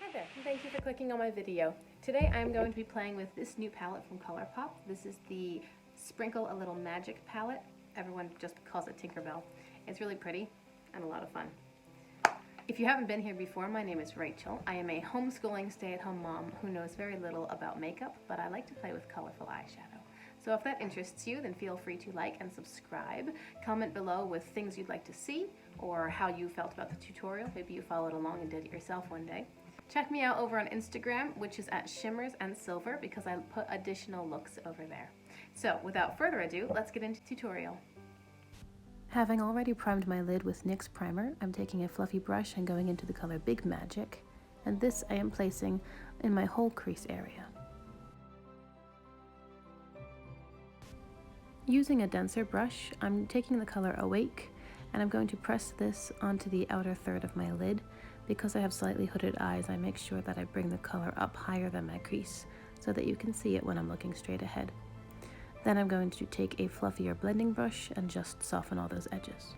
Hi there, and thank you for clicking on my video. Today I'm going to be playing with this new palette from ColourPop. This is the Sprinkle a Little Magic palette. Everyone just calls it TinkerBell. It's really pretty and a lot of fun. If you haven't been here before, my name is Rachel. I am a homeschooling stay-at-home mom who knows very little about makeup, but I like to play with colorful eyeshadow. So if that interests you, then feel free to like and subscribe. Comment below with things you'd like to see or how you felt about the tutorial. Maybe you followed along and did it yourself one day. Check me out over on Instagram, which is at Shimmers and Silver, because I put additional looks over there. So without further ado, let's get into the tutorial. Having already primed my lid with NYX primer, I'm taking a fluffy brush and going into the color Big Magic, and this I am placing in my whole crease area. Using a denser brush, I'm taking the color Awake, and I'm going to press this onto the outer third of my lid. Because I have slightly hooded eyes, I make sure that I bring the color up higher than my crease so that you can see it when I'm looking straight ahead. Then I'm going to take a fluffier blending brush and just soften all those edges.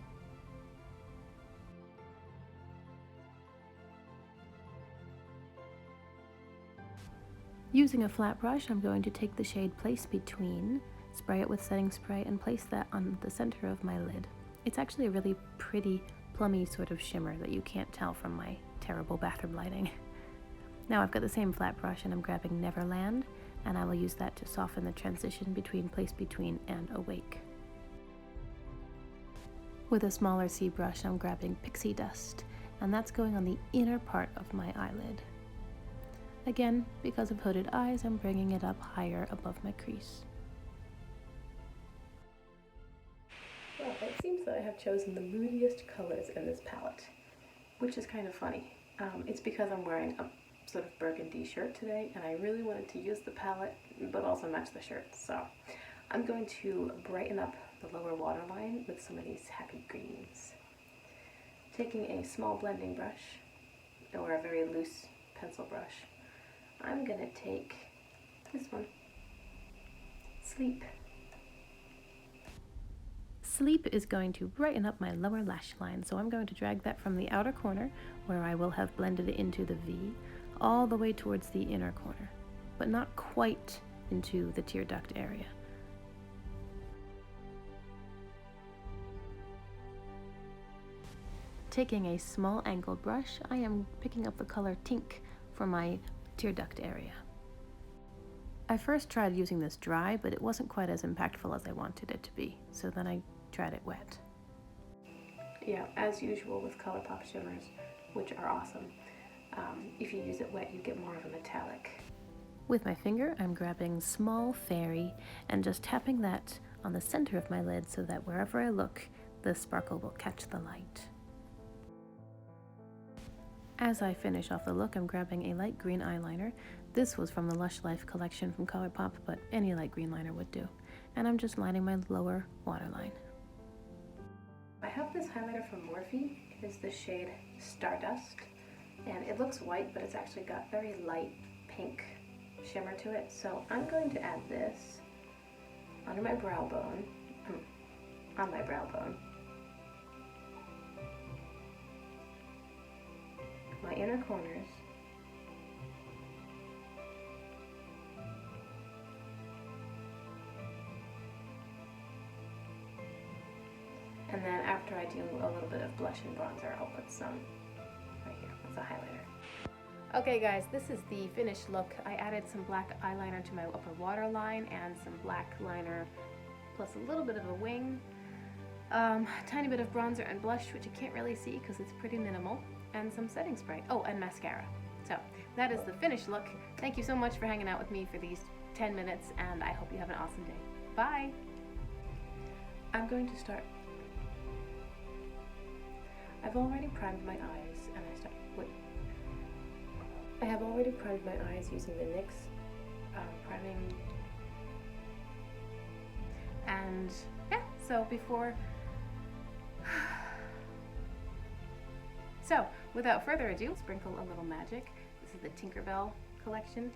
Using a flat brush, I'm going to take the shade Place Between, spray it with setting spray, and place that on the center of my lid. It's actually a really pretty plummy sort of shimmer that you can't tell from my terrible bathroom lighting. Now I've got the same flat brush and I'm grabbing Neverland, and I will use that to soften the transition between Place Between and Awake. With a smaller C brush, I'm grabbing Pixie Dust, and that's going on the inner part of my eyelid. Again, because of hooded eyes, I'm bringing it up higher above my crease. Well, it seems that I have chosen the moodiest colors in this palette, which is kind of funny. It's because I'm wearing a sort of burgundy shirt today, and I really wanted to use the palette, but also match the shirt. So I'm going to brighten up the lower waterline with some of these happy greens. Taking a small blending brush, or a very loose pencil brush, I'm going to take this one, Sleep. Sleep is going to brighten up my lower lash line, so I'm going to drag that from the outer corner, where I will have blended it into the V, all the way towards the inner corner, but not quite into the tear duct area. Taking a small angled brush, I am picking up the color Tink for my tear duct area. I first tried using this dry, but it wasn't quite as impactful as I wanted it to be, so then I tried it wet. Yeah, as usual with ColourPop shimmers, which are awesome, if you use it wet, you get more of a metallic. With my finger, I'm grabbing Small Fairy and just tapping that on the center of my lid so that wherever I look, the sparkle will catch the light. As I finish off the look, I'm grabbing a light green eyeliner. This was from the Lush Life collection from ColourPop, but any light green liner would do. And I'm just lining my lower waterline. I have this highlighter from Morphe. It is the shade Stardust, and it looks white, but it's actually got very light pink shimmer to it. So I'm going to add this under my brow bone, on my brow bone, my inner corners, and then after I do a little bit of blush and bronzer, I'll put some right here as a highlighter. Okay guys, this is the finished look. I added some black eyeliner to my upper waterline and some black liner plus a little bit of a wing. Tiny bit of bronzer and blush, which you can't really see because it's pretty minimal, and some setting spray. Oh, and mascara. So that is the finished look. Thank you so much for hanging out with me for these 10 minutes, and I hope you have an awesome day. Bye! I'm going to start. I've already primed my eyes, and I have already primed my eyes using the NYX priming, and yeah, so without further ado, Sprinkle a Little Magic. This is the TinkerBell collection.